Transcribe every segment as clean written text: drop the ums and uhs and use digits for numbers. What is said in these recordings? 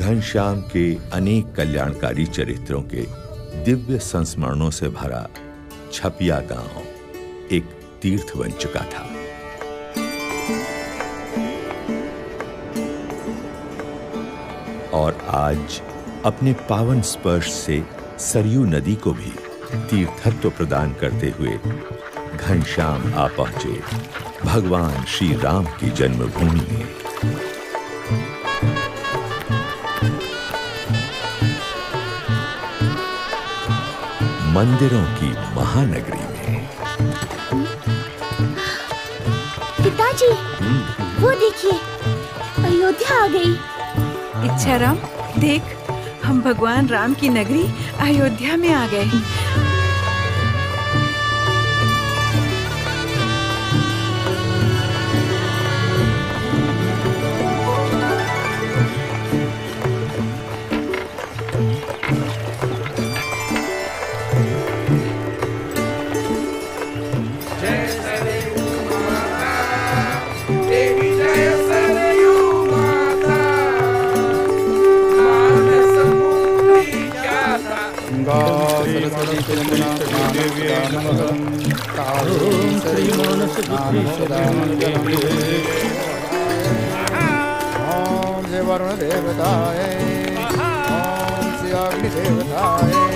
घनश्याम के अनेक कल्याणकारी चरित्रों के दिव्य संस्मरणों से भरा छपिया गांव एक तीर्थ बन चुका था। और आज अपने पावन स्पर्श से सरयू नदी को भी तीर्थत्व प्रदान करते हुए घनश्याम आ पहुंचे भगवान श्री राम की जन्मभूमि में। मंदिरों की महानगरी में। पिताजी, वो देखिए, अयोध्या आ गई। इच्छाराम, देख, हम भगवान राम की नगरी अयोध्या में आ गए। वरुण देवताय, ओम श्री अग्नि देवताय,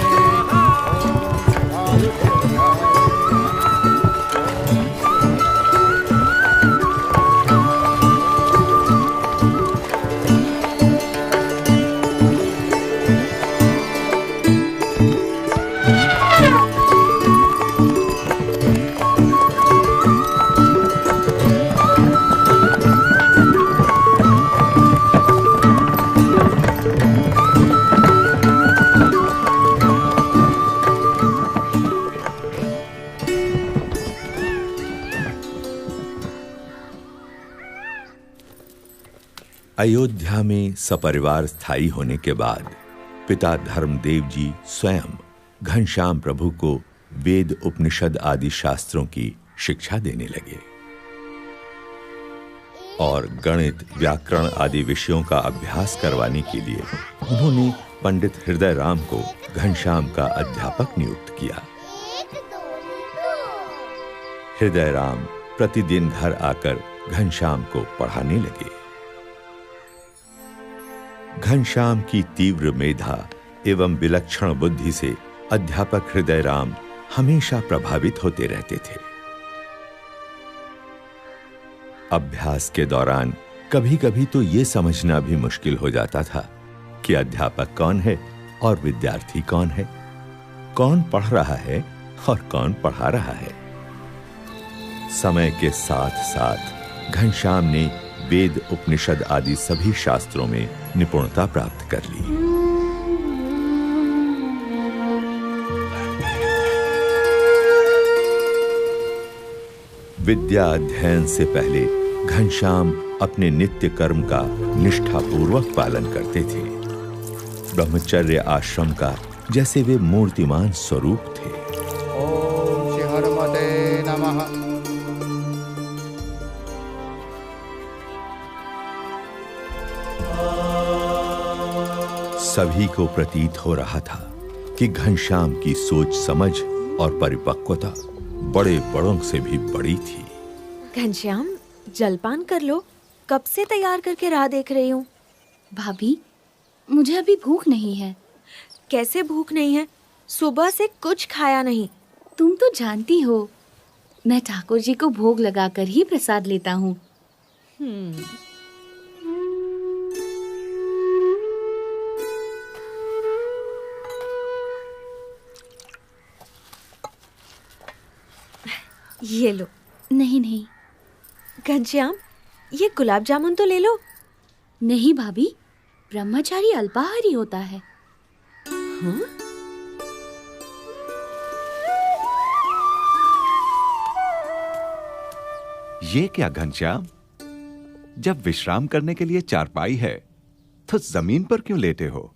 अयोध्या में सपरिवार स्थायी होने के बाद पिता धर्मदेव जी स्वयं घनश्याम प्रभु को वेद उपनिषद आदि शास्त्रों की शिक्षा देने लगे और गणित व्याकरण आदि विषयों का अभ्यास करवाने के लिए उन्होंने पंडित हृदय राम को घनश्याम का अध्यापक नियुक्त किया। हृदय राम प्रतिदिन घर आकर घनश्याम को पढ़ाने लगे। घनश्याम की तीव्र मेधा एवं विलक्षण बुद्धि से अध्यापक हृदय राम हमेशा प्रभावित होते रहते थे। अभ्यास के दौरान कभी-कभी तो यह समझना भी मुश्किल हो जाता था कि अध्यापक कौन है और विद्यार्थी कौन है, कौन पढ़ रहा है और कौन पढ़ा रहा है। समय के साथ-साथ घनश्याम ने वेद उपनिषद आदि सभी शास्त्रों में निपुणता प्राप्त कर ली। विद्या अध्ययन से पहले घनश्याम अपने नित्य कर्म का निष्ठापूर्वक पालन करते थे। ब्रह्मचर्य आश्रम का जैसे वे मूर्तिमान स्वरूप थे। ओम श्री हनुमते नमः। सभी को प्रतीत हो रहा था कि घनश्याम की सोच समझ और परिपक्वता बड़े बड़ों से भी बड़ी थी। घनश्याम, जलपान कर लो, कब से तैयार करके राह देख रही हूँ। भाभी, मुझे अभी भूख नहीं है। कैसे भूख नहीं है? सुबह से कुछ खाया नहीं। तुम तो जानती हो, मैं ठाकुर जी को भोग लगाकर ही प्रसाद लेता हूँ। ये लो। नहीं नहीं। घनश्याम, ये गुलाब जामुन तो ले लो। नहीं भाभी, ब्रह्मचारी अल्पाहारी होता है। हाँ? ये क्या घनश्याम, जब विश्राम करने के लिए चारपाई है तो जमीन पर क्यों लेटे हो?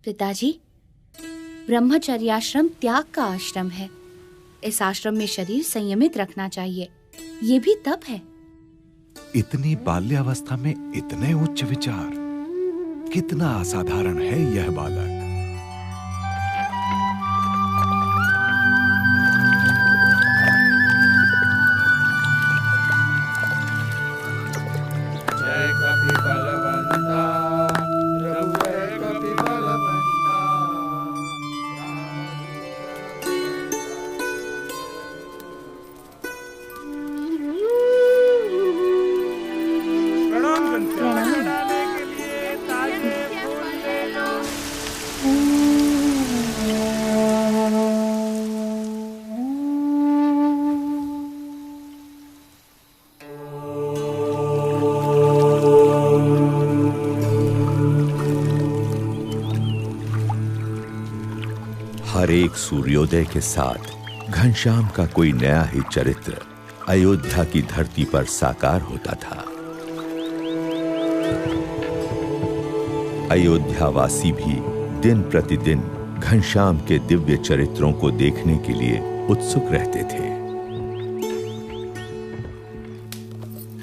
पिताजी, ब्रह्मचर्य आश्रम त्याग का आश्रम है। इस आश्रम में शरीर संयमित रखना चाहिए। ये भी तप है। इतनी बाल्यावस्था में इतने उच्च विचार, कितना असाधारण है यह बालक। जय कपि बलवंता प्रभु जय कपि बलवंता। प्रणाम घनश्याम। डालने के लिए ताजे फूल ले लो। हर एक सूर्योदय के साथ घनश्याम का कोई नया ही चरित्र अयोध्या की धरती पर साकार होता था। अयोध्यावासी भी दिन प्रतिदिन घनश्याम के दिव्य चरित्रों को देखने के लिए उत्सुक रहते थे।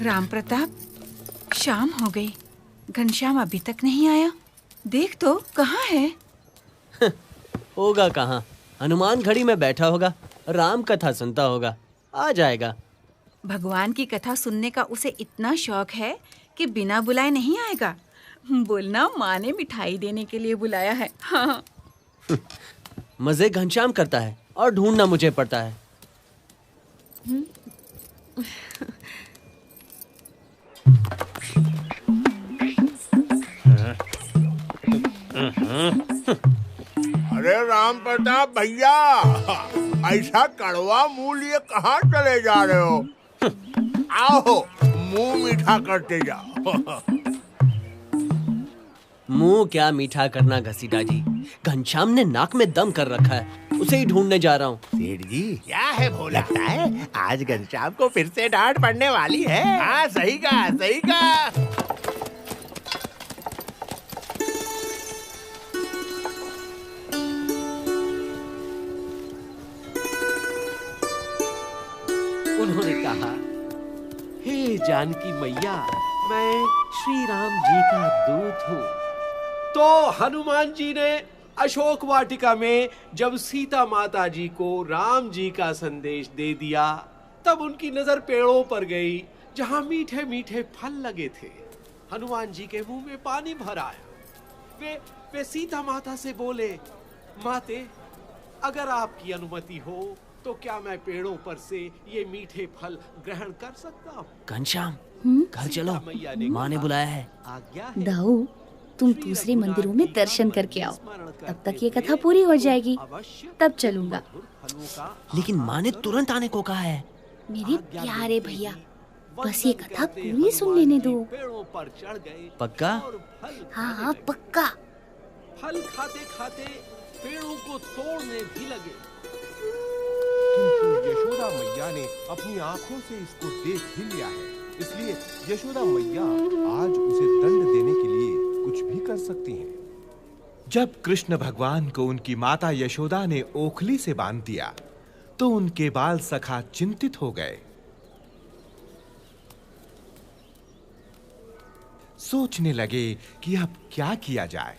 राम प्रताप, शाम हो गई, घनश्याम अभी तक नहीं आया। देख तो कहाँ है? होगा कहाँ, हनुमान घड़ी में बैठा होगा, राम कथा सुनता होगा, आ जाएगा। भगवान की कथा सुनने का उसे इतना शौक है कि बिना बुलाए नहीं आएगा। बोलना माँ ने मिठाई देने के लिए बुलाया है। हाँ। मजे घनश्याम करता है और ढूंढना मुझे पड़ता है। अरे राम प्रताप भैया, ऐसा कड़वा मुंह लिए कहाँ चले जा रहे हो? आओ मुंह मीठा करते जाओ। मुंह क्या मीठा करना घसीटा जी, घनश्याम ने नाक में दम कर रखा है, उसे ही ढूंढने जा रहा हूँ। सेठ जी क्या है वो, लगता है आज घनश्याम को फिर से डांट पड़ने वाली है। हाँ सही कहा, सही कहा। उन्होंने कहा, हे जानकी मैया, मैं श्री राम जी का दूत हूँ। तो हनुमान जी ने अशोक वाटिका में जब सीता माता जी को राम जी का संदेश दे दिया, तब उनकी नजर पेड़ों पर गई जहाँ मीठे मीठे फल लगे थे। हनुमान जी के मुंह में पानी भर आया। वे सीता माता से बोले, माते, अगर आपकी अनुमति हो तो क्या मैं पेड़ों पर से ये मीठे फल ग्रहण कर सकता हूँ? घनश्याम, घर चलो, माँ ने बुलाया है। दाऊ, तुम दूसरे मंदिरों में दर्शन करके आओ, तब तक ये कथा पूरी हो जाएगी, तब चलूंगा। लेकिन माँ ने तुरंत आने को कहा है। मेरे प्यारे भैया, बस ये कथा पूरी सुन लेने दो। पक्का? हाँ पक्का। फल खाते खाते पेड़ों को तोड़ने भी लगे, किंतु यशोदा मैया ने अपनी आंखों से इसको देख भी लिया है, इसलिए यशोदा मैया आज उसे दंड देने के लिए कुछ भी कर सकती हैं। जब कृष्ण भगवान को उनकी माता यशोदा ने ओखली से बांध दिया, तो उनके बाल सखा चिंतित हो गए। सोचने लगे कि अब क्या किया जाए।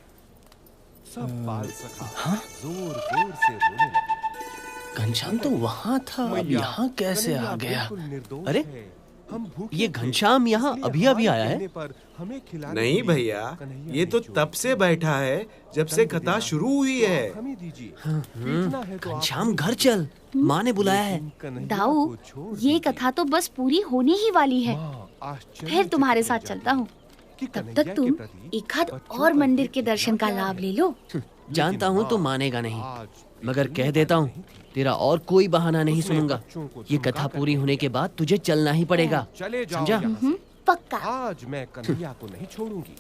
सब बाल सखा जोर जोर से रोने लगे। घनश्याम तो वहाँ था, अब यहाँ कैसे आ गया? अरे, ये घनश्याम यहाँ अभी अभी आया है? नहीं भैया, ये तो तब से बैठा है जब से कथा शुरू हुई है। घनश्याम घर चल, माँ ने बुलाया है। दाऊ, ये कथा तो बस पूरी होने ही वाली है, फिर तुम्हारे साथ चलता हूँ। तब तक तुम एक आध और मंदिर के दर्शन का लाभ ले लो। जानता हूँ तुम मानेगा नहीं, मगर कह देता हूँ, तेरा और कोई बहाना नहीं सुनूंगा। ये कथा पूरी होने के बाद तुझे चलना ही पड़ेगा, समझा? पक्का। आज मैं कन्हैया को नहीं छोड़ूंगी।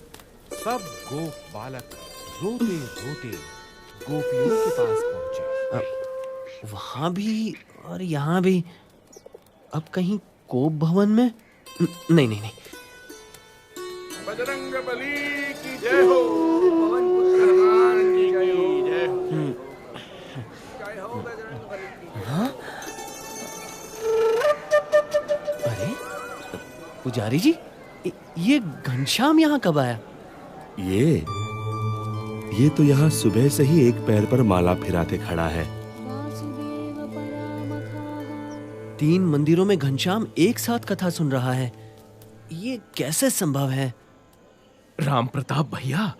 सब गोप बालक रोते रोते गोपियों के पास पहुंचे। वहाँ भी और यहाँ भी। अब कहीं कोप भवन में? नहीं नहीं नहीं। बजरंग बली की जय हो, पवन पुत्र हनुमान की जय हो, जय हो बजरंग बली की। हाँ? अरे पुजारी जी, ये घनश्याम यहाँ कब आया? ये ये तो यहाँ सुबह से ही एक पैर पर माला फिराते खड़ा है। 3 मंदिरों में घनश्याम एक साथ कथा सुन रहा है, ये कैसे संभव है? राम प्रताप भैया,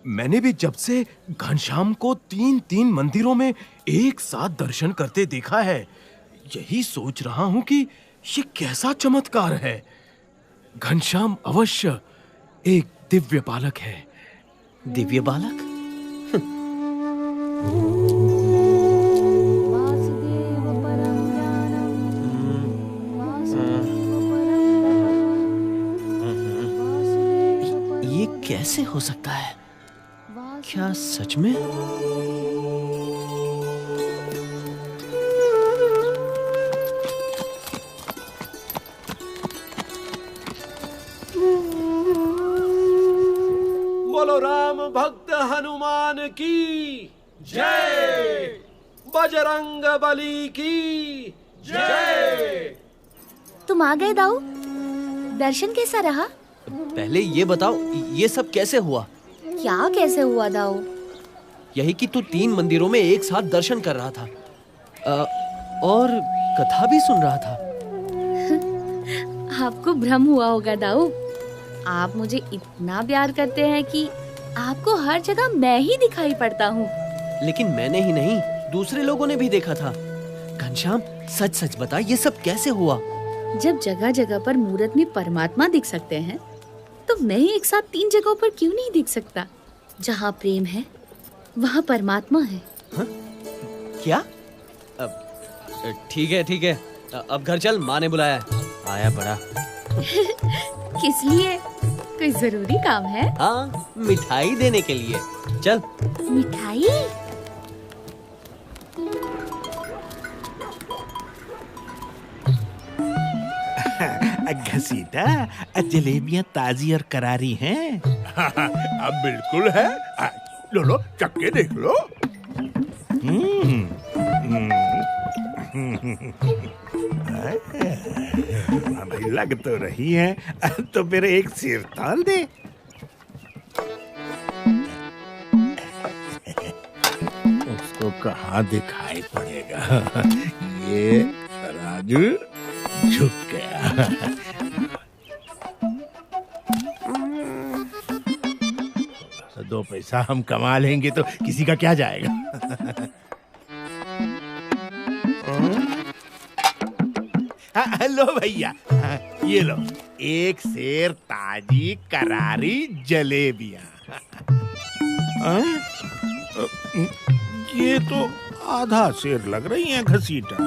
मैंने भी जब से घनश्याम को 3 मंदिरों में एक साथ दर्शन करते देखा है, यही सोच रहा हूं कि ये कैसा चमत्कार है। घनश्याम अवश्य एक दिव्य बालक है। दिव्य बालक? ये कैसे हो सकता है? क्या सच में? बोलो राम भक्त हनुमान की जय, बजरंग बली की जय। तुम आ गए दाऊ, दर्शन कैसा रहा? पहले ये बताओ, ये सब कैसे हुआ? क्या कैसे हुआ दाऊ? यही कि तू 3 मंदिरों में एक साथ दर्शन कर रहा था और कथा भी सुन रहा था। आपको भ्रम हुआ होगा दाऊ। आप मुझे इतना प्यार करते हैं कि आपको हर जगह मैं ही दिखाई पड़ता हूँ। लेकिन मैंने ही नहीं, दूसरे लोगों ने भी देखा था। घनश्याम, सच सच बता, ये सब कैसे हुआ? जब जगह जगह पर मूरत में परमात्मा दिख सकते हैं, तो मैं एक साथ 3 जगहों पर क्यों नहीं दिख सकता? जहाँ प्रेम है, वहाँ परमात्मा है। हा? क्या? ठीक है ठीक है, अब घर चल, माँ ने बुलाया। आया बड़ा। किस लिए? कोई जरूरी काम है? हाँ, मिठाई देने के लिए। चल। मिठाई? घसीटा, जलेबियाँ ताजी और करारी हैं। अब बिल्कुल है। लो लो, चक्के देख लो। भाई लग तो रही है, तो फिर एक सिर ताल दे। उसको कहाँ दिखाई पड़ेगा। ये तराजू झुक गया। दो पैसा हम कमा लेंगे तो किसी का क्या जाएगा। लो भैया, ये लो, एक सेर ताजी करारी जलेबियां। ये तो आधा सेर लग रही हैं घसीटा।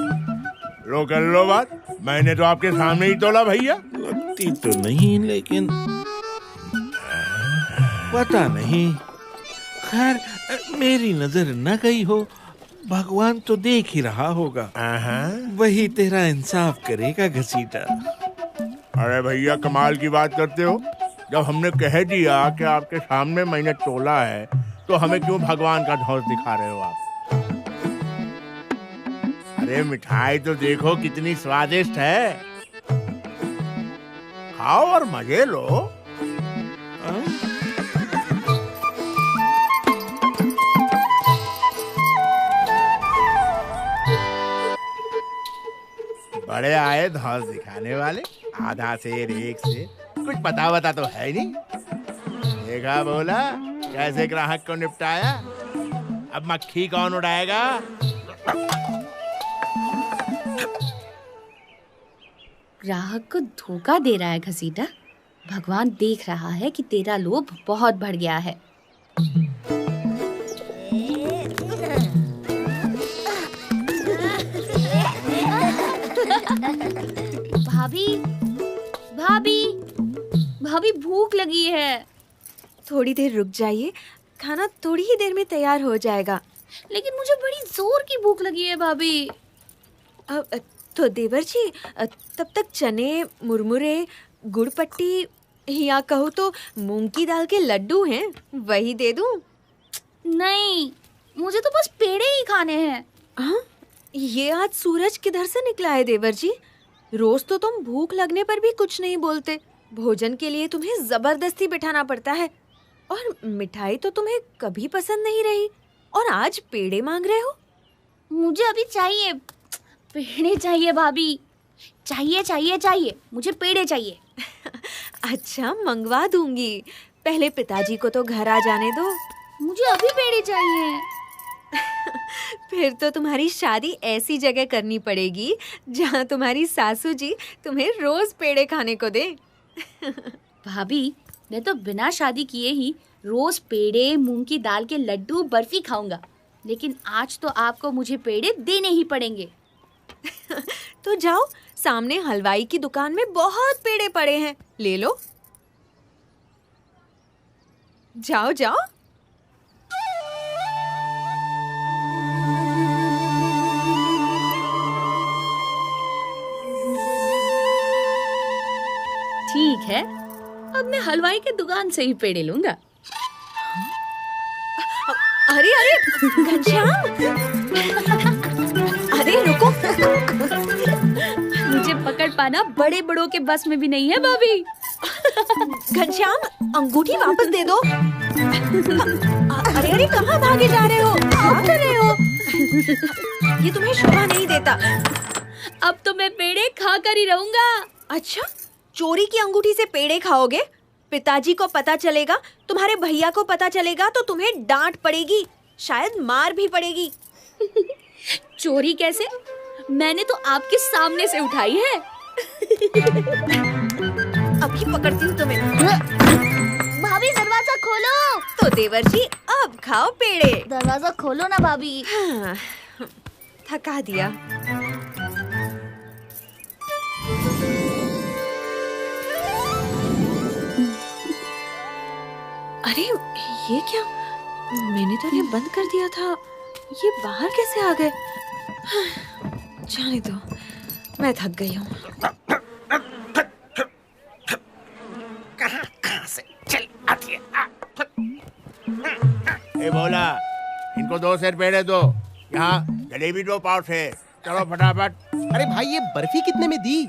लो कर लो बात, मैंने तो आपके सामने ही तोला भैया। लगती तो नहीं, लेकिन पता नहीं। खैर, मेरी नजर न गई हो, भगवान तो देख ही रहा होगा। वही तेरा इंसाफ करेगा घसीटा। अरे भैया, कमाल की बात करते हो। जब हमने कह दिया कि आपके सामने मैंने तोला है, तो हमें क्यों भगवान का धौंस दिखा रहे हो आप? अरे मिठाई तो देखो कितनी स्वादिष्ट है। खाओ और मजे लो। बड़े आए धौंस दिखाने वाले। आधा सेर, एक सेर, कुछ पता तो है नहीं। देखा बोला कैसे ग्राहक को निपटाया। अब मक्खी कौन उड़ाएगा? ग्राहक को धोखा दे रहा है घसीटा। भगवान देख रहा है कि तेरा लोभ बहुत बढ़ गया है। भाभी, भाभी, भाभी, भूख लगी है। थोड़ी देर रुक जाइए, खाना थोड़ी ही देर में तैयार हो जाएगा। लेकिन मुझे बड़ी जोर की भूख लगी है भाभी। तो देवर जी, तब तक चने, मुरमुरे, गुड़ पट्टी या कहूँ तो मूंग की दाल के लड्डू हैं, वही दे दूं? नहीं, मुझे तो बस पेड़े ही खाने हैं। हाँ? ये आज सूरज किधर से निकला है देवर जी? रोज तो तुम भूख लगने पर भी कुछ नहीं बोलते। भोजन के लिए तुम्हें जबरदस्ती बिठाना पड़ता है। और मिठाई तो तुम्हें कभी पसंद नहीं रही और आज पेड़े मांग रहे हो। मुझे अभी चाहिए, पेड़े चाहिए भाभी। चाहिए चाहिए चाहिए, मुझे पेड़े चाहिए। अच्छा, मंगवा दूंगी। पहले पिताजी को तो घर आ जाने दो। मुझे अभी पेड़े चाहिए। फिर तो तुम्हारी शादी ऐसी जगह करनी पड़ेगी जहाँ तुम्हारी सासू जी तुम्हें रोज पेड़े खाने को दे। भाभी, मैं तो बिना शादी किए ही रोज पेड़े, मूंग की दाल के लड्डू, बर्फी खाऊंगा, लेकिन आज तो आपको मुझे पेड़े देने ही पड़ेंगे। तो जाओ, सामने हलवाई की दुकान में बहुत पेड़े पड़े हैं, ले लो। जाओ जाओ। ठीक है, अब मैं हलवाई की दुकान से ही पेड़े लूंगा। अरे अरे घनश्याम, अरे रुको। मुझे पकड़ पाना बड़े बड़ों के बस में भी नहीं है भाभी। घनश्याम, अंगूठी वापस दे दो। अरे अरे कहाँ भागे जा रहे हो? क्या कर रहे हो? ये तुम्हें शोभा नहीं देता। अब तो मैं पेड़े खा कर ही रहूंगा। अच्छा, चोरी की अंगूठी से पेड़े खाओगे? पिताजी को पता चलेगा, तुम्हारे भैया को पता चलेगा तो तुम्हें डांट पड़ेगी, शायद मार भी पड़ेगी। चोरी कैसे? मैंने तो आपके सामने से उठाई है। अभी पकड़ती हूँ तुम्हें। भाभी, दरवाजा खोलो। तो देवर जी, अब खाओ पेड़े। दरवाजा खोलो ना भाभी। हाँ, थका दिया। अरे ये क्या? मैंने तो इन्हें बंद कर दिया था, ये बाहर कैसे आ गए? जाने दो, मैं थक गई हूँ। कहाँ से चल आती है? ए बोला, इनको 2 सेर पेड़े दो। यहाँ जलेबी 2 पाव से। चलो फटाफट। अरे भाई, ये बर्फी कितने में दी?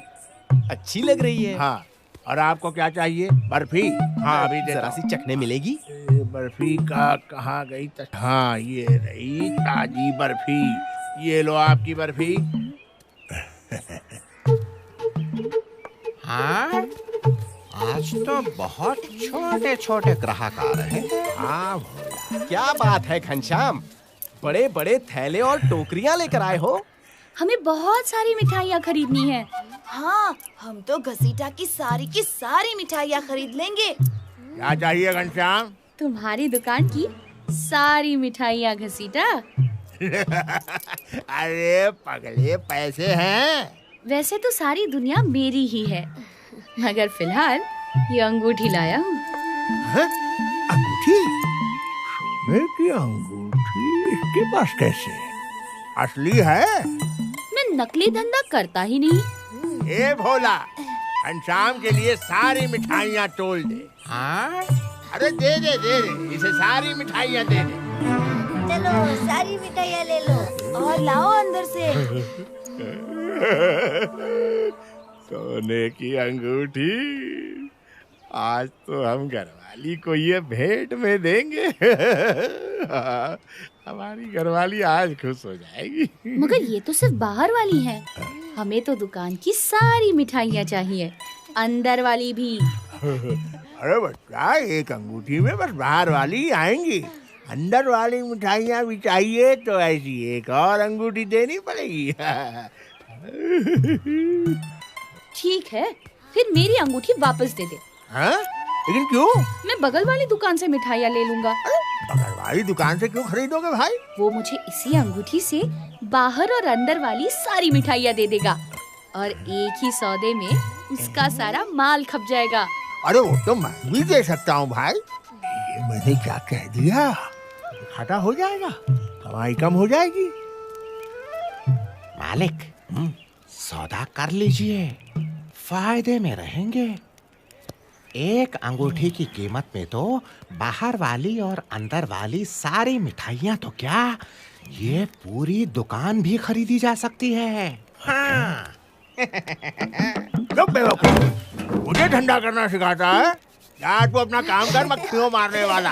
अच्छी लग रही है। हाँ, और आपको क्या चाहिए? बर्फी? हाँ, अभी जरा सी चखने मिलेगी। बर्फी का कहाँ गई? हाँ, ये रही ताजी बर्फी। ये लो आपकी बर्फी। हाँ, आज तो बहुत छोटे छोटे ग्राहक आ रहे हैं। हाँ भोला, क्या बात है घनश्याम, बड़े बड़े थैले और टोकरियां लेकर आए हो। हमें बहुत सारी मिठाइयाँ खरीदनी है। हाँ, हम तो घसीटा की सारी मिठाइयाँ खरीद लेंगे। क्या चाहिए घनश्याम? तुम्हारी दुकान की सारी मिठाइयाँ घसीटा। अरे पगले, पैसे हैं? वैसे तो सारी दुनिया मेरी ही है, मगर फिलहाल ये अंगूठी लाया हूँ। अंगूठी? सोने की अंगूठी इसके पास कैसे? असली है? मैं नकली धंधा करता ही नहीं। ए भोला, घनश्याम के लिए सारी मिठाइयाँ तोल दे। हाँ? अरे दे दे दे दे, इसे सारी मिठाइयाँ दे दे। चलो, सारी मिठाइयाँ ले लो और लाओ अंदर से। सोने की अंगूठी, आज तो हम घरवाली को ये भेंट में देंगे। हमारी घरवाली आज खुश हो जाएगी। मगर ये तो सिर्फ बाहर वाली है, हमें तो दुकान की सारी मिठाइयाँ चाहिए, अंदर वाली भी। अरे बच्चा, एक अंगूठी में बस बाहर वाली आएंगी, अंदर वाली मिठाइयाँ भी चाहिए तो ऐसी एक और अंगूठी देनी पड़ेगी। ठीक है, फिर मेरी अंगूठी वापस दे दे। हाँ? लेकिन क्यों? मैं बगल वाली दुकान से मिठाइयाँ ले लूंगा। बगल वाली दुकान से क्यों खरीदोगे भाई? वो मुझे इसी अंगूठी से बाहर और अंदर वाली सारी मिठाइयाँ दे देगा और एक ही सौदे में उसका सारा माल खप जाएगा। अरे वो तो मैं भी दे सकता हूँ भाई। ये मैंने क्या कह दिया? घाटा हो जाएगा, कमाई कम हो जाएगी। मालिक, सौदा कर लीजिए, फायदे में रहेंगे। एक अंगूठी की कीमत में तो बाहर वाली और अंदर वाली सारी मिठाइयाँ तो क्या, ये पूरी दुकान भी खरीदी जा सकती है। हाँ। बेवकूफ, मुझे धंधा करना सिखाता है? जा तू अपना काम कर, मक्खियों मारने वाला।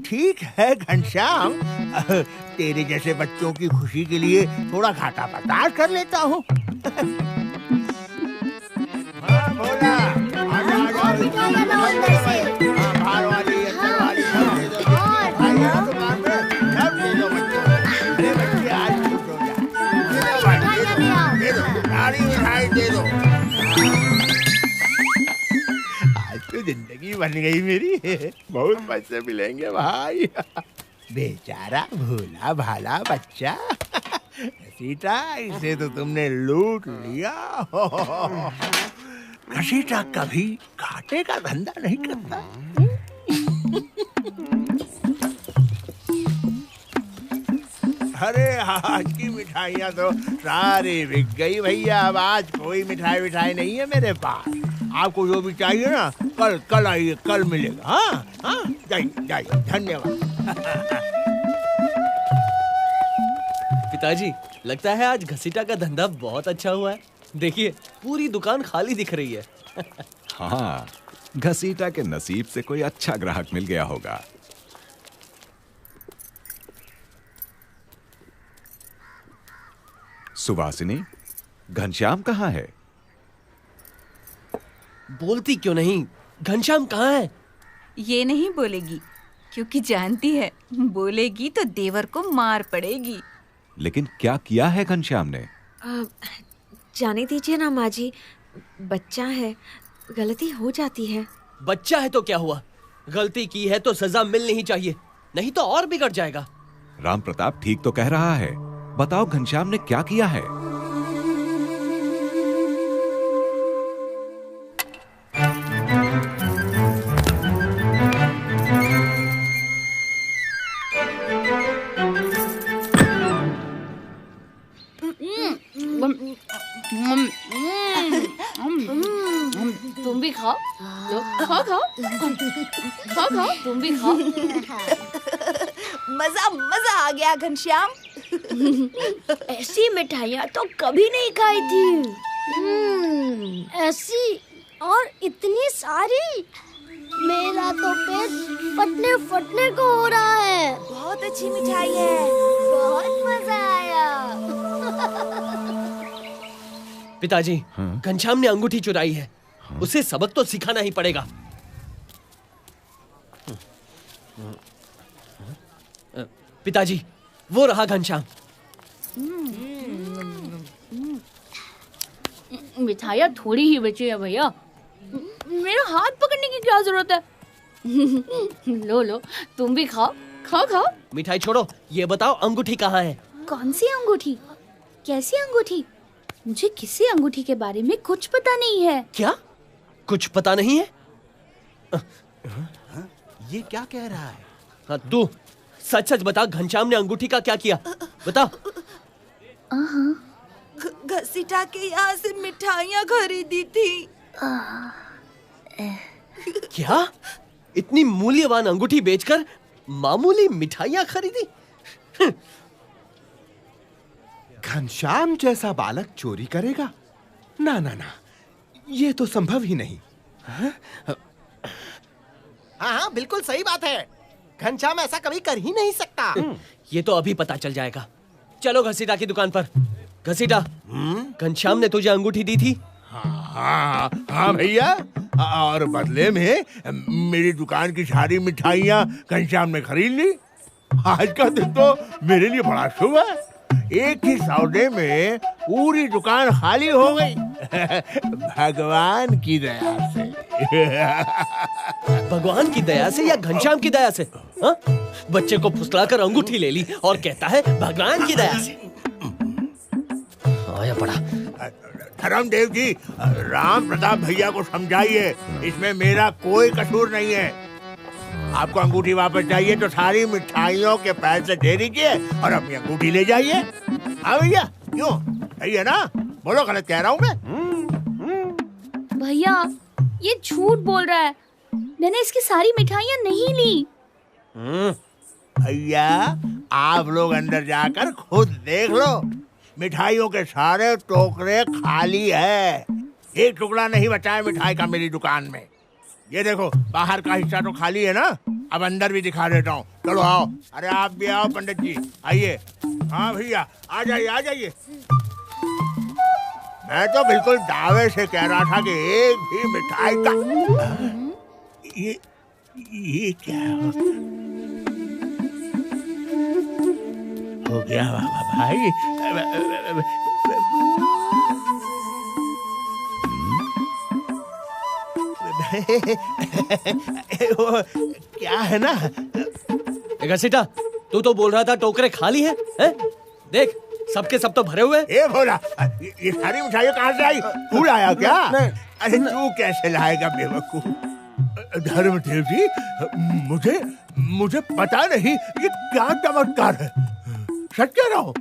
ठीक है घनश्याम, तेरे जैसे बच्चों की खुशी के लिए थोड़ा घाटा बर्दाश्त कर लेता हूँ। हाँ भोला, बाहर वाली अंदर वाली सब दे दो। दुकान में सब दे दो बच्चों। अरे बच्चे आज खुश हो जाए, दे दो सारी मिठाई दे दो। तो जिंदगी बन गई मेरी, बहुत पैसे मिलेंगे भाई। बेचारा भोला भाला बच्चा घसीटा, इसे तो तुमने लूट लिया। घसीटा कभी घाटे का धंधा नहीं करता। अरे आज की मिठाइयाँ तो सारी बिक गई भैया। अब आज कोई मिठाई नहीं है मेरे पास। आपको जो भी चाहिए ना, कल आइए, कल मिलेगा। हाँ हाँ, जाइए, धन्यवाद। पिताजी, लगता है आज घसीटा का धंधा बहुत अच्छा हुआ है। देखिए, पूरी दुकान खाली दिख रही है। हाँ, घसीटा के नसीब से कोई अच्छा ग्राहक मिल गया होगा। सुवासिनी, घनश्याम कहाँ है? बोलती क्यों नहीं? घनश्याम कहाँ है? ये नहीं बोलेगी, क्योंकि जानती है बोलेगी तो देवर को मार पड़ेगी। लेकिन क्या किया है घनश्याम ने? जाने दीजिए ना माँ जी, बच्चा है, गलती हो जाती है। बच्चा है तो क्या हुआ? गलती की है तो सजा मिलनी ही चाहिए, नहीं तो और बिगड़ जाएगा। राम प्रताप ठीक तो कह रहा है। बताओ घनश्याम ने क्या किया है? तुम भी खाओ, लो, खाओ खाओ खाओ खाओ, तुम भी खाओ। मजा आ गया घनश्याम। ऐसी मिठाइयाँ तो कभी नहीं खाई थी। ऐसी और इतनी सारी, मेरा तो पेट फटने को हो रहा है। बहुत अच्छी मिठाई है, बहुत मजा आया। पिताजी, घनश्याम ने अंगूठी चुराई है। उसे सबक तो सिखाना ही पड़ेगा। पिताजी, वो रहा घनश्याम। मिठाइयाँ थोड़ी ही बची है भैया, मेरा हाथ पकड़ने की क्या जरूरत है? लो लो, तुम भी खाओ खाओ खाओ। मिठाई छोड़ो, ये बताओ अंगूठी कहाँ है? कौन सी अंगूठी? कैसी अंगूठी? मुझे किसी अंगूठी के बारे में कुछ पता नहीं है। क्या? कुछ पता नहीं है? ये क्या कह रहा है? हाँ, तू सच सच बता, घनश्याम ने अंगूठी का क्या किया? बता। घसीटा के यहाँ से मिठाइयाँ खरीदी थी। क्या? इतनी मूल्यवान अंगूठी बेचकर मामूली मिठाइयाँ खरीदी? घनश्याम जैसा बालक चोरी करेगा? ना ना ना, ये तो संभव ही नहीं। हाँ, बिल्कुल सही बात है। घनश्याम ऐसा कभी कर ही नहीं सकता। ये तो अभी पता चल जाएगा। चलो घसीटा की दुकान पर। घसीटा, घनश्याम ने तुझे अंगूठी दी थी? हाँ भैया, और बदले में मेरी दुकान की सारी मिठाइयाँ घनश्याम ने खरीद ली। आज का दिन तो मेरे लिए बड़ा शुभ है। एक ही सौदे में पूरी दुकान खाली हो गई। भगवान की दया से। भगवान की दया से या घनश्याम की दया से? हा? बच्चे को फुसलाकर अंगूठी ले ली और कहता है भगवान की दया से। आया पड़ा। धर्मदेव जी, राम प्रताप भैया को समझाइए, इसमें मेरा कोई कसूर नहीं है। आपको अंगूठी वापस चाहिए तो सारी मिठाइयों के पैसे दे दीजिए और अपनी अंगूठी ले जाइए। हाँ भैया, क्यों? सही है ना? बोलो, गलत कह रहा हूँ मैं? भैया, ये झूठ बोल रहा है। मैंने इसकी सारी मिठाइयाँ नहीं ली। भैया, आप लोग अंदर जाकर खुद देख लो। मिठाइयों के सारे टोकरे खाली है। एक टुकड़ा नहीं बचा है मिठाई का मेरी दुकान में। ये देखो, बाहर का हिस्सा तो खाली है ना, अब अंदर भी दिखा देता हूँ। चलो आओ। अरे आप भी आओ पंडित जी, आइए। हाँ भैया, आ जाइए आ जाइए। मैं तो बिल्कुल दावे से कह रहा था कि एक भी मिठाई का ये क्या हो गया भाई? वो क्या है ना, घसीटा, तू तो बोल रहा था टोकरे खाली हैं, हैं? देख सबके सब तो भरे हुए। ए भोला, ये सारी मिठाइयाँ कहाँ से आई? तू लाया क्या? अरे तू कैसे लाएगा बेवकूफ? धर्मदेव जी, मुझे पता नहीं ये क्या चमत्कार है। सच कह रहा हूँ।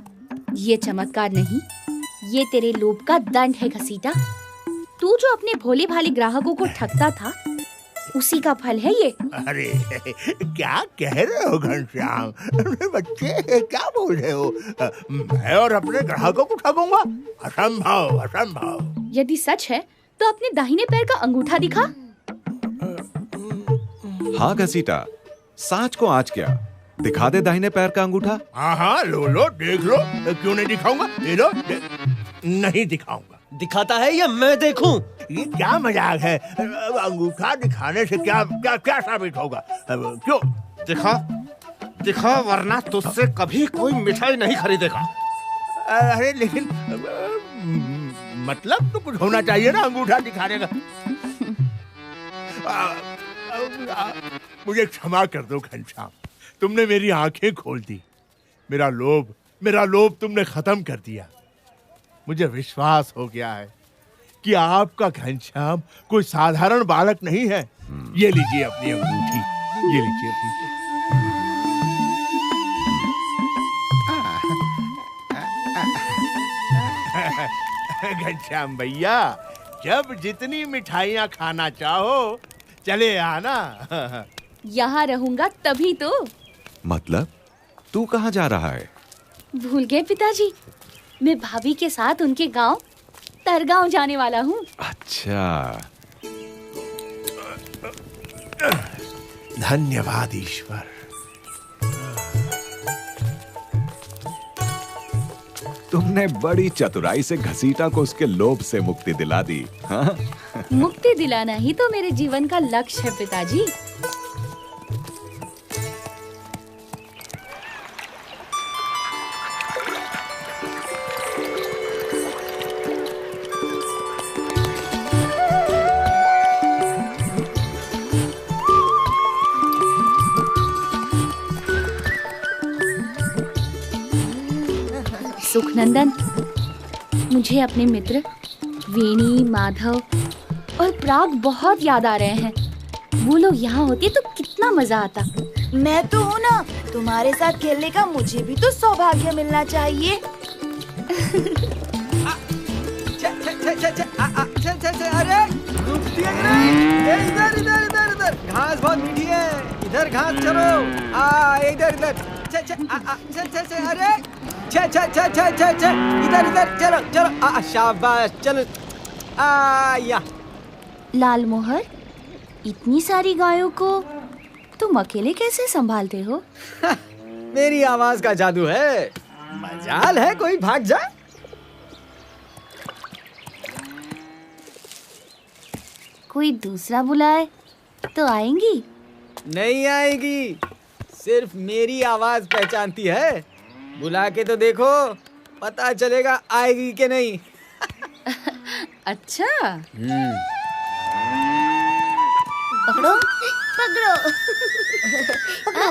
ये चमत्कार नहीं, ये तेरे लोभ का दंड है घसीटा। तू जो अपने भोले भाले ग्राहकों को ठगता था, उसी का फल है ये। अरे क्या कह रहे हो घनश्याम? बच्चे क्या बोल रहे हो? मैं और अपने ग्राहकों को ठगूंगा? असंभव, असंभव। यदि सच है तो अपने दाहिने पैर का अंगूठा दिखा। हाँ घसीटा, सांच को आज क्या, दिखा दे दाहिने पैर का अंगूठा। हाँ, लो देख लो। क्यों नहीं दिखाऊंगा? ले लो। नहीं दिखाऊंगा। दिखाता है या मैं देखूं? ये क्या मजाक है? अंगूठा दिखाने से क्या क्या क्या साबित होगा? क्यों? दिखा वरना तुझसे कभी कोई मिठाई नहीं खरीदेगा। अरे लेकिन मतलब तो कुछ होना चाहिए ना अंगूठा दिखाने का। मुझे क्षमा कर दो घनश्याम, तुमने मेरी आंखें खोल दी। मेरा लोभ तुमने खत्म कर दिया। मुझे विश्वास हो गया है कि आपका घनश्याम कोई साधारण बालक नहीं है। ये लीजिए अपनी अंगूठी, ये लीजिए अपनी। घनश्याम भैया, जब जितनी मिठाइयाँ खाना चाहो चले आना। यहाँ रहूंगा तभी तो। मतलब तू कहाँ जा रहा है? भूल गए पिताजी, मैं भाभी के साथ उनके गांव तरगांव जाने वाला हूँ। अच्छा, धन्यवाद ईश्वर। तुमने बड़ी चतुराई से घसीटा को उसके लोभ से मुक्ति दिला दी। हाँ? मुक्ति दिलाना ही तो मेरे जीवन का लक्ष्य है पिताजी। सुखनंदन, मुझे अपने मित्र वेणी, माधव और प्राग बहुत याद आ रहे हैं। वो लोग यहाँ होते तो कितना मजा आता। मैं तो हूँ ना, तुम्हारे साथ खेलने का मुझे भी तो सौभाग्य मिलना चाहिए। अरे इधर इधर इधर इधर, घास बहुत मीठी है, इधर घास चलो। इधर इधर, अरे इधर इधर चलो चलो। शाबाश, चलो। या लालमोहर, इतनी सारी गायों को तुम अकेले कैसे संभालते हो? मेरी आवाज का जादू है, मजाल है कोई भाग जाए। कोई दूसरा बुलाए तो आएंगी? नहीं आएगी, सिर्फ मेरी आवाज पहचानती है। बुला के तो देखो, पता चलेगा आएगी कि नहीं। अच्छा। पकड़ो पकड़ो पकड़ो।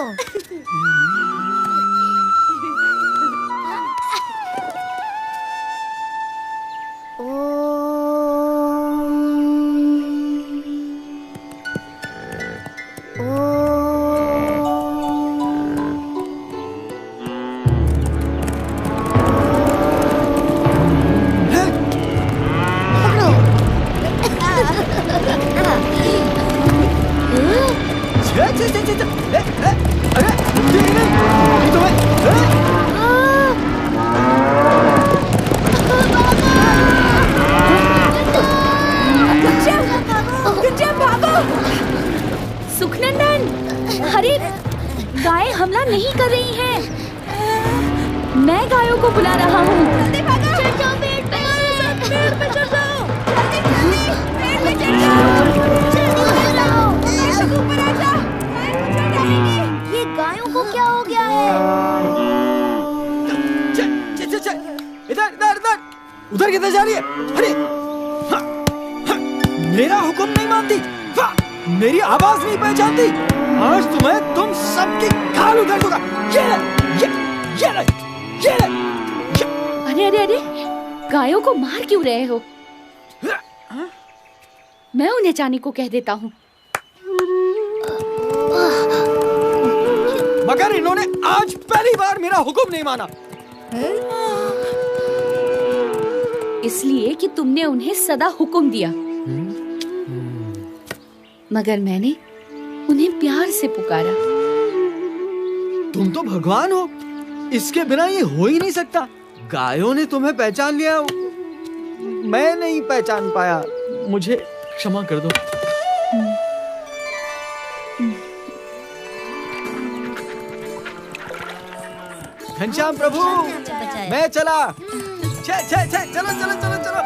अरे नहीं कर रही हैं? मैं गायों को बुला रहा हूँ। जल्दी भागो। चढ़ जाओ पेड़ पे। पेड़ पे चढ़ जाओ। जल्दी जल्दी पेड़ पे चढ़ जाओ। जल्दी जाओ। ऊपर आ जाओ। ये गायों को क्या हो गया है? इधर इधर इधर। उधर किधर जा रही है? अरे मेरा हुक्म नहीं मानती, मेरी आवाज नहीं पहचानती। आज तुम सबकी खाल उधर दूंगा। ये ले। अरे अरे अरे, गायों को मार क्यों रहे हो? मैं उन्हें जाने को कह देता हूँ। मगर इन्होंने आज पहली बार मेरा हुक्म नहीं माना। इसलिए कि तुमने उन्हें सदा हुक्म दिया, मगर मैंने उन्हें प्यार से पुकारा। तुम तो भगवान हो, इसके बिना ये हो ही नहीं सकता। गायों ने तुम्हें पहचान लिया, मैं नहीं पहचान पाया। मुझे क्षमा कर दो। घनश्याम प्रभु, मैं चला। चलो चलो चलो चलो चलो।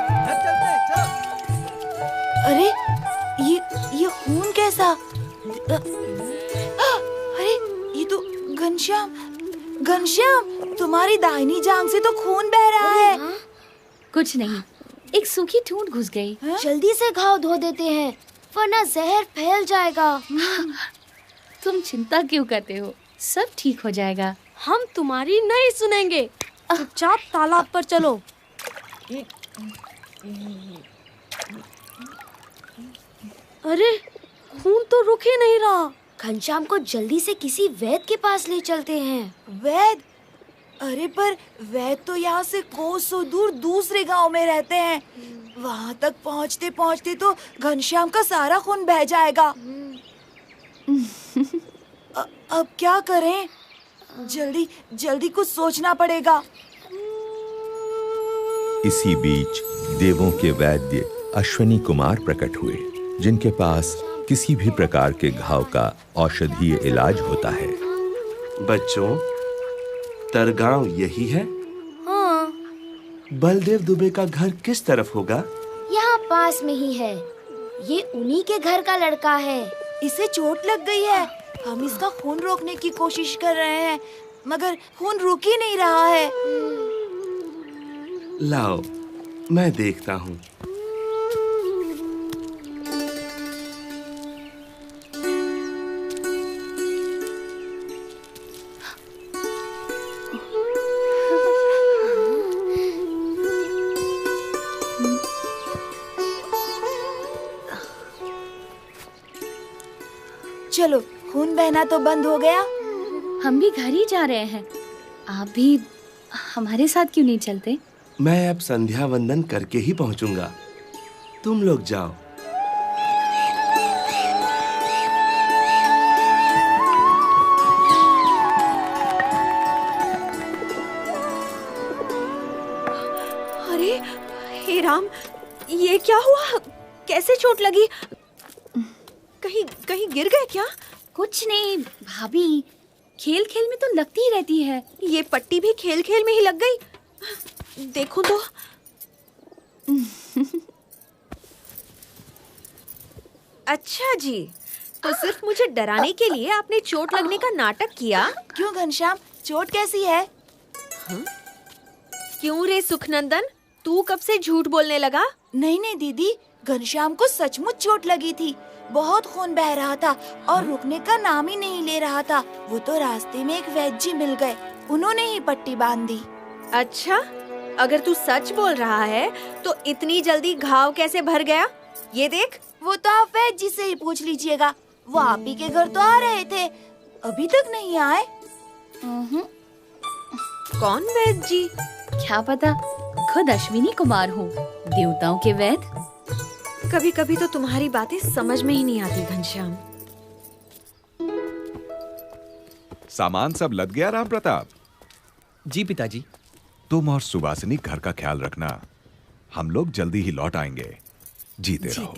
अरे ये खून कैसा? अरे ये तो घनश्याम, तुम्हारी दाहिनी जांघ से तो खून बह रहा है। कुछ नहीं, एक सूखी ठूंठ घुस गई। जल्दी से घाव धो देते हैं, वरना जहर फैल जाएगा। तुम चिंता क्यों करते हो? सब ठीक हो जाएगा। हम तुम्हारी नहीं सुनेंगे। चुपचाप तालाब पर चलो। अरे खून तो रुक ही नहीं रहा। घनश्याम को जल्दी से किसी वैद्य के पास ले चलते हैं। वैद्य? अरे पर वैद्य तो यहाँ से कोसों दूर दूसरे गांव में रहते हैं। वहाँ तक पहुँचते पहुँचते तो घनश्याम का सारा खून बह जाएगा। अब क्या करें? जल्दी कुछ सोचना पड़ेगा। इसी बीच देवों के वैद्य अश्वनी कुमार प्रकट हुए, जिनके पास किसी भी प्रकार के घाव का औषधीय इलाज होता है। बच्चों, तरगांव यही है? हाँ। बलदेव दुबे का घर किस तरफ होगा? यहाँ पास में ही है। ये उन्हीं के घर का लड़का है। इसे चोट लग गई है। हम इसका खून रोकने की कोशिश कर रहे हैं, मगर खून रुक ही नहीं रहा है। लाओ, मैं देखता हूँ। चलो, खून बहना तो बंद हो गया। हम भी घर ही जा रहे हैं। आप भी हमारे साथ क्यों नहीं चलते? मैं अब संध्या वंदन करके ही पहुंचूंगा। तुम लोग जाओ। अरे हे राम, ये क्या हुआ? कैसे चोट लगी? कहीं गिर गए क्या? कुछ नहीं भाभी, खेल खेल में तो लगती ही रहती है। ये पट्टी भी खेल खेल में ही लग गई। देखो तो। अच्छा जी, तो सिर्फ मुझे डराने के लिए आपने चोट लगने का नाटक किया? क्यों घनश्याम, चोट कैसी है? क्यों रे सुखनंदन, तू कब से झूठ बोलने लगा? नहीं दीदी, घनश्याम को सचमुच चोट लगी थी। बहुत खून बह रहा था और रुकने का नाम ही नहीं ले रहा था। वो तो रास्ते में एक वैद्य जी मिल गए, उन्होंने ही पट्टी बांध दी। अच्छा, अगर तू सच बोल रहा है तो इतनी जल्दी घाव कैसे भर गया? ये देख। वो तो आप वैद्य जी से ही पूछ लीजिएगा। वो आप ही के घर तो आ रहे थे, अभी तक नहीं आए। कौन वैद्य जी? क्या पता, खुद अश्विनी कुमार हूँ, देवताओं के वैद्य। कभी कभी तो तुम्हारी बातें समझ में ही नहीं आती घनश्याम। सामान सब लद गया राम प्रताप? जी पिताजी। तुम और सुवासिनी घर का ख्याल रखना। हम लोग जल्दी ही लौट आएंगे। जीते रहो।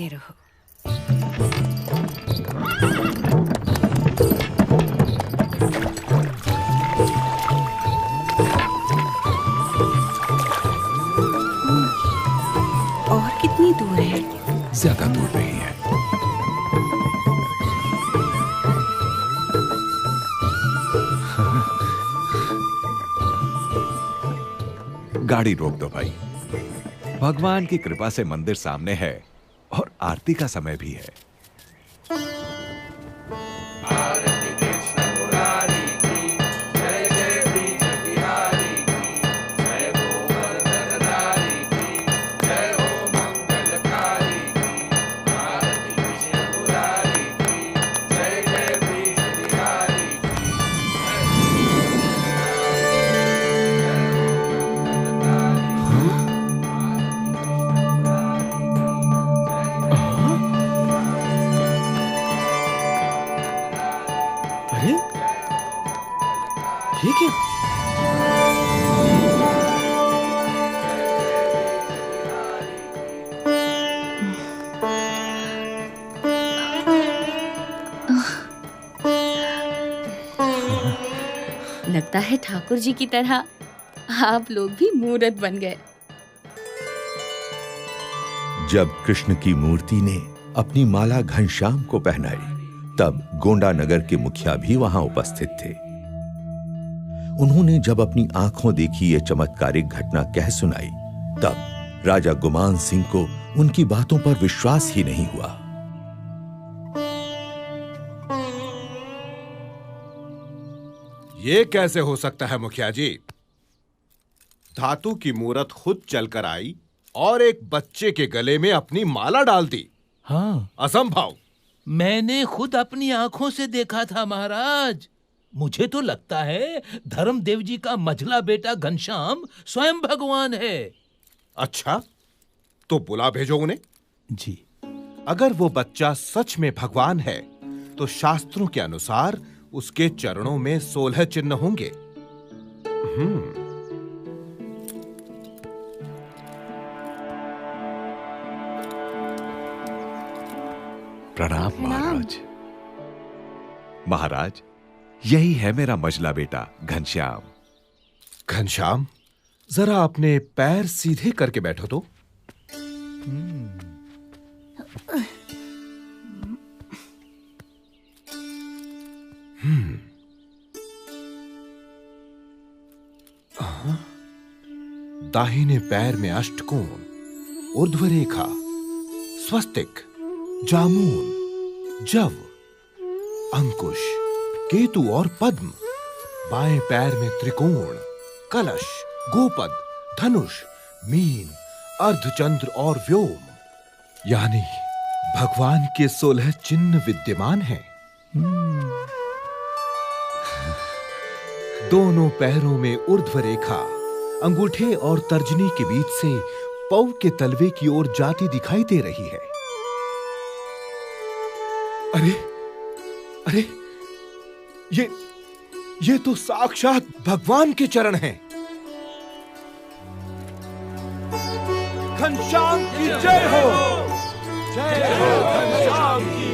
ज्यादा दूर नहीं है। गाड़ी रोक दो भाई। भगवान की कृपा से मंदिर सामने है और आरती का समय भी है। ठीक है। लगता है ठाकुर जी की तरह आप लोग भी मूर्त बन गए। जब कृष्ण की मूर्ति ने अपनी माला घनश्याम को पहनाई, तब गोंडा नगर के मुखिया भी वहां उपस्थित थे। उन्होंने जब अपनी आंखों देखी ये चमत्कारिक घटना कह सुनाई, तब राजा गुमान सिंह को उनकी बातों पर विश्वास ही नहीं हुआ। ये कैसे हो सकता है मुखिया जी? धातु की मूरत खुद चलकर आई और एक बच्चे के गले में अपनी माला डाल दी। हाँ, असंभव। मैंने खुद अपनी आंखों से देखा था महाराज। मुझे तो लगता है धर्मदेव जी का मझला बेटा घनश्याम स्वयं भगवान है। अच्छा, तो बुला भेजो उन्हें। जी। अगर वो बच्चा सच में भगवान है, तो शास्त्रों के अनुसार उसके चरणों में 16 चिन्ह होंगे। प्रणाम महाराज। महाराज, यही है मेरा मझला बेटा घनश्याम। घनश्याम, जरा अपने पैर सीधे करके बैठो तो। दाहिने पैर में अष्टकोण, ऊर्ध्व रेखा, स्वस्तिक, जामुन, जव, अंकुश, केतु और पद्म। बाएं पैर में त्रिकोण, कलश, गोपद, धनुष, मीन, अर्धचंद्र और व्योम। यानी भगवान के 16 चिन्ह विद्यमान हैं। दोनों पैरों में ऊर्ध्व रेखा अंगूठे और तर्जनी के बीच से पौ के तलवे की ओर जाती दिखाई दे रही है। अरे अरे, ये तो साक्षात भगवान के चरण हैं। घनश्याम की जय हो। जय हो घनश्याम की।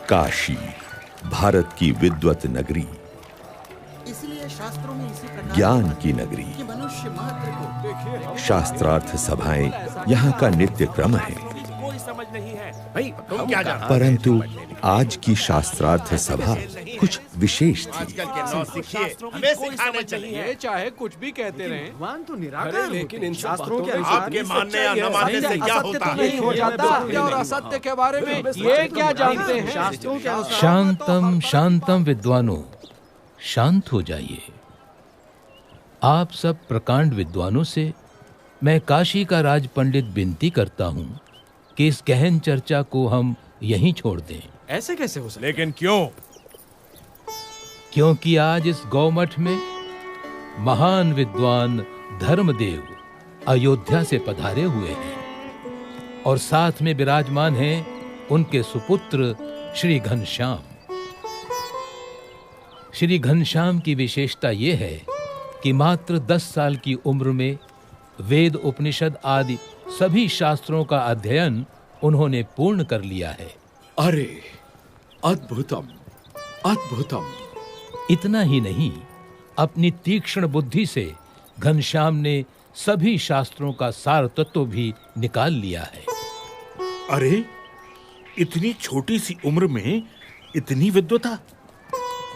काशी, भारत की विद्वत नगरी, इसलिए शास्त्रों में इसी प्रकार ज्ञान की नगरी, कि मनुष्य मात्र को शास्त्रार्थ सभाएं यहाँ का नित्य क्रम है। कोई समझ नहीं है। भाई, तुम क्या जानते हो? परंतु आज की शास्त्रार्थ सभा कुछ विशेष थी। आजकल के नौ सीखिए, हमें सिखाने चाहिए। चाहे कुछ भी कहते रहे, भगवान तो निराकार अरे लेकिन इन शास्त्रों के आपके मानने या न मानने से क्या होता है? नहीं हो जाता। सत्य और असत्य के बारे में ये क्या जानते हैं? शास्त्रों के अनुसार शांतम शांतम विद्वानों, शांत हो जाइए। आप सब प्रकांड विद्वानों से मैं काशी का राज पंडित विनती करता हूँ कि इस गहन चर्चा को हम यहीं छोड़ दें। ऐसे कैसे हो सकता? लेकिन क्यों? क्योंकि आज इस गौमठ में महान विद्वान धर्मदेव अयोध्या से पधारे हुए हैं और साथ में विराजमान हैं उनके सुपुत्र श्री घनश्याम। श्री घनश्याम की विशेषता ये है कि मात्र 10 साल की उम्र में वेद, उपनिषद आदि सभी शास्त्रों का अध्ययन उन्होंने पूर्ण कर लिया है। अरे अद्भुतम, अद्भुतम। इतना ही नहीं, अपनी तीक्ष्ण बुद्धि से घनश्याम ने सभी शास्त्रों का सार तत्व भी निकाल लिया है। अरे, इतनी छोटी सी उम्र में इतनी विद्वता,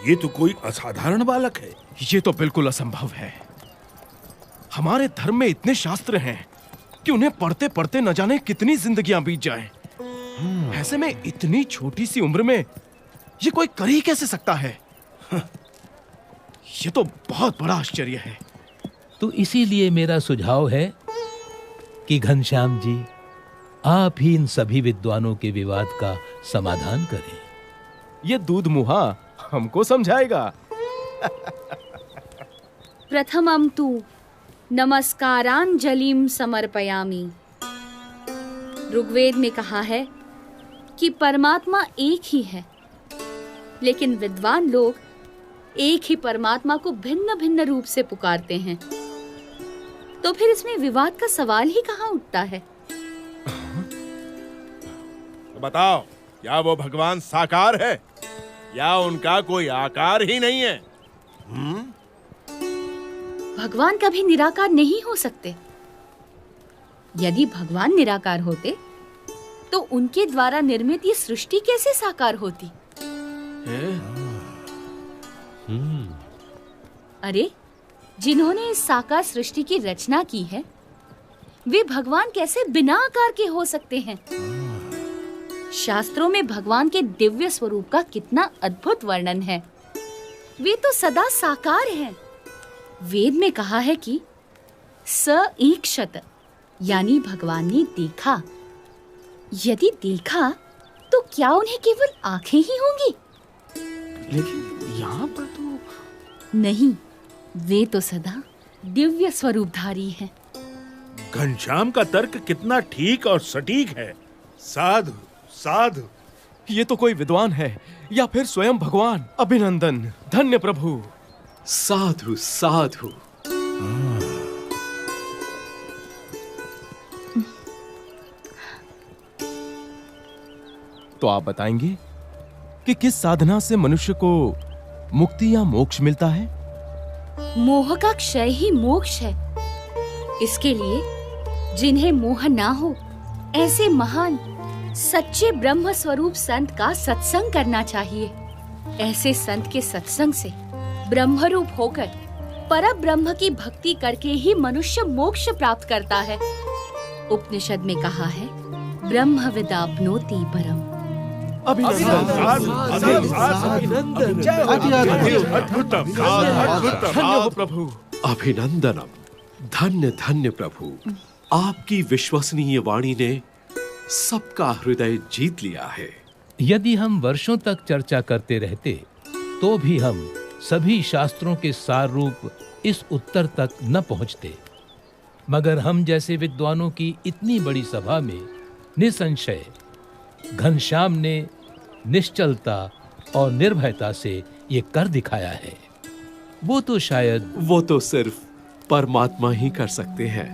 ये तो कोई असाधारण बालक है। ये तो बिल्कुल असंभव है। हमारे धर्म में इतने शास्त्र हैं कि उन्हें पढ़ते पढ़ते न जाने कितनी जिंदगियां बीत जाएं। ऐसे में इतनी छोटी सी उम्र में ये कोई कर ही कैसे सकता है? ये तो बहुत बड़ा आश्चर्य है। तो इसीलिए मेरा सुझाव है कि घनश्याम जी, आप ही इन सभी विद्वानों के विवाद का समाधान करें। ये दूध मुहा हमको समझाएगा। प्रथमं तु नमस्कारांजलिं समर्पयामि। ऋग्वेद में कहा है कि परमात्मा एक ही है, लेकिन विद्वान लोग एक ही परमात्मा को भिन्न भिन्न रूप से पुकारते हैं। तो फिर इसमें विवाद का सवाल ही कहाँ उठता है? तो बताओ, क्या वो भगवान साकार है या उनका कोई आकार ही नहीं है? भगवान कभी निराकार नहीं हो सकते। यदि भगवान निराकार होते तो उनके द्वारा निर्मित ये सृष्टि कैसे साकार होती? अरे, जिन्होंने इस साकार सृष्टि की रचना की है, वे भगवान कैसे बिना आकार के हो सकते हैं? शास्त्रों में भगवान के दिव्य स्वरूप का कितना अद्भुत वर्णन है। वे तो सदा साकार हैं। वेद में कहा है कि स ईक्षत, यानी भगवान ने देखा। यदि देखा तो क्या उन्हें केवल आंखें ही होंगी? लेकिन यहाँ पर तो नहीं, वे तो सदा दिव्य स्वरूपधारी हैं। घनश्याम का तर्क कितना ठीक और सटीक है। साधु साधु। ये तो कोई विद्वान है या फिर स्वयं भगवान। अभिनंदन, धन्य प्रभु। साधु साधु। तो आप बताएंगे कि किस साधना से मनुष्य को मुक्ति या मोक्ष मिलता है? मोह का क्षय ही मोक्ष है। इसके लिए जिन्हें मोह ना हो, ऐसे महान सच्चे ब्रह्म स्वरूप संत का सत्संग करना चाहिए। ऐसे संत के सत्संग से ब्रह्म रूप होकर पर ब्रह्म की भक्ति करके ही मनुष्य मोक्ष प्राप्त करता है। उपनिषद में कहा है, ब्रह्म विदाप्नोति परम। प्रभु। अभिनंदनम, धन्य धन्य प्रभु। आपकी विश्वसनीय वाणी ने सबका हृदय जीत लिया है। यदि हम वर्षों तक चर्चा करते रहते तो भी हम सभी शास्त्रों के सार रूप इस उत्तर तक न पहुंचते, मगर हम जैसे विद्वानों की इतनी बड़ी सभा में निसंशय घनश्याम ने निश्चलता और निर्भयता से ये कर दिखाया है। वो तो सिर्फ परमात्मा ही कर सकते हैं।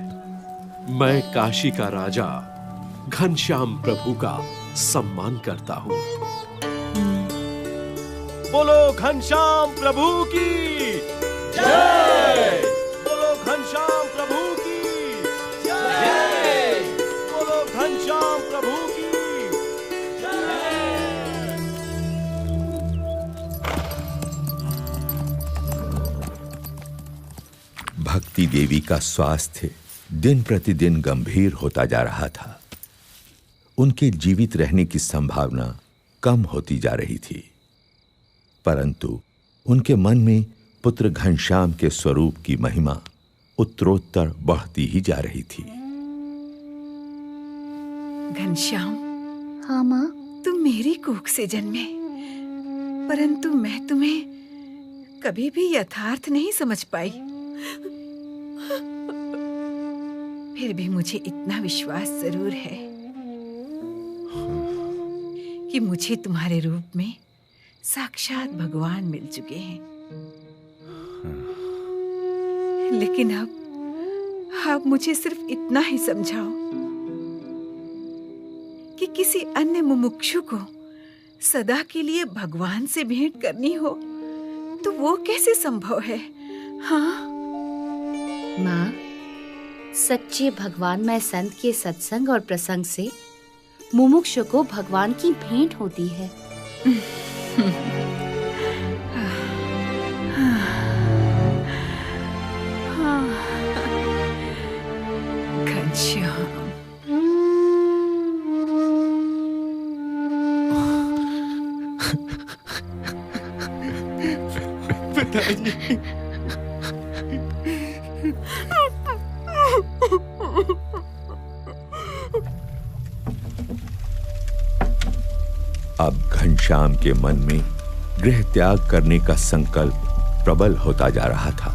मैं काशी का राजा घनश्याम प्रभु का सम्मान करता हूँ। बोलो घनश्याम प्रभु की जय। बोलो घनश्याम प्रभु की जय। बोलो घनश्याम प्रभु की जय। भक्ति देवी का स्वास्थ्य दिन प्रतिदिन गंभीर होता जा रहा था। उनके जीवित रहने की संभावना कम होती जा रही थी, परंतु उनके मन में पुत्र घनश्याम के स्वरूप की महिमा उत्तरोत्तर बढ़ती ही जा रही थी। घनश्याम। हाँ माँ। तुम मेरी कोख से जन्मे, परंतु मैं तुम्हें कभी भी यथार्थ नहीं समझ पाई। फिर भी मुझे इतना विश्वास जरूर है कि मुझे तुम्हारे रूप में साक्षात भगवान मिल चुके हैं। लेकिन अब मुझे सिर्फ इतना ही समझाओ कि किसी अन्य मुमुक्षु को सदा के लिए भगवान से भेंट करनी हो तो वो कैसे संभव है? हाँ माँ, सच्चे भगवानमय संत के सत्संग और प्रसंग से मुमुक्षु को भगवान की भेंट होती है। घनश्याम, पिताजी, अब घनश्याम के मन में गृह त्याग करने का संकल्प प्रबल होता जा रहा था।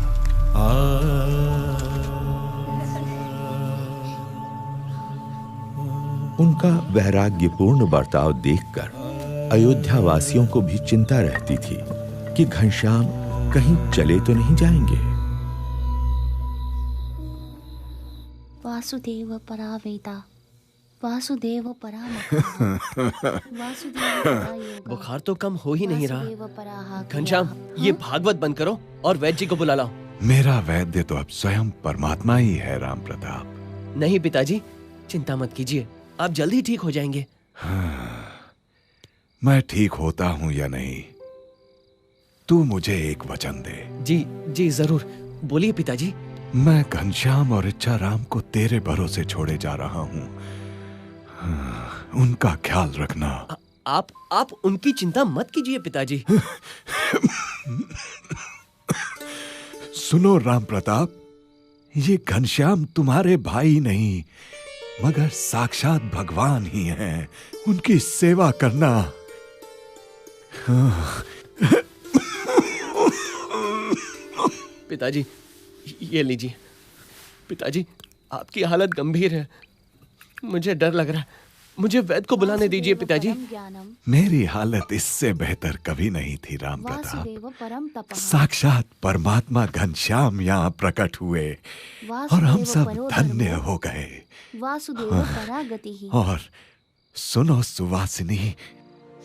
उनका वैराग्यपूर्ण बर्ताव देखकर अयोध्या वासियों को भी चिंता रहती थी कि घनश्याम कहीं चले तो नहीं जाएंगे। वासुदेव परावेता, वासुदेव वासुदेव। बुखार तो कम हो ही नहीं रहा। घनश्याम, ये भागवत बंद करो और वैद्य जी को बुला लाओ। मेरा वैद्य तो अब स्वयं परमात्मा ही है राम प्रताप। नहीं पिताजी, चिंता मत कीजिए, आप जल्दी ठीक हो जाएंगे। मैं ठीक होता हूँ या नहीं, तू मुझे एक वचन दे। जी जी जरूर, बोलिए पिताजी। मैं घनश्याम और इच्छाराम को तेरे भरोसे छोड़े जा रहा हूँ, उनका ख्याल रखना। आप उनकी चिंता मत कीजिए पिताजी। सुनो राम प्रताप, ये घनश्याम तुम्हारे भाई नहीं मगर साक्षात भगवान ही हैं, उनकी सेवा करना। पिताजी ये लीजिए। पिताजी, आपकी हालत गंभीर है, मुझे डर लग रहा है, मुझे वैद्य को बुलाने दीजिए पिताजी। मेरी हालत इससे बेहतर कभी नहीं थी राम प्रताप। साक्षात परमात्मा घनश्याम यहाँ प्रकट हुए और हम सब धन्य हो गए। और सुनो सुवासिनी,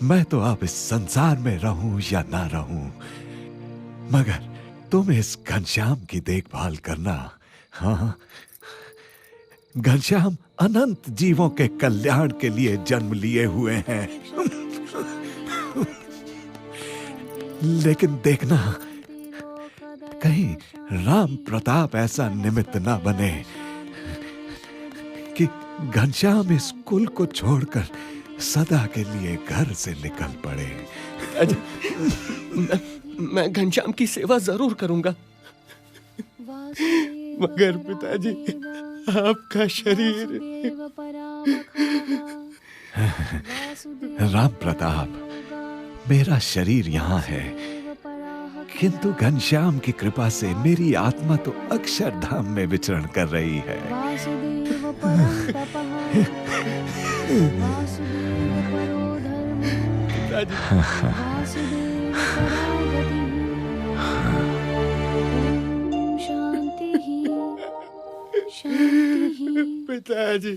मैं तो अब इस संसार में रहूं या ना रहूं, मगर तुम इस घनश्याम की देखभाल करना। हाँ, घनश्याम अनंत जीवों के कल्याण के लिए जन्म लिए हुए हैं। लेकिन देखना, कहीं राम प्रताप ऐसा निमित्त ना बने कि घनश्याम इस कुल को छोड़कर सदा के लिए घर से निकल पड़े। मैं घनश्याम की सेवा जरूर करूंगा, मगर पिताजी आपका शरीर। राम प्रताप, मेरा शरीर यहाँ है, किंतु घनश्याम की कृपा से मेरी आत्मा तो अक्षरधाम में विचरण कर रही है। पिताजी,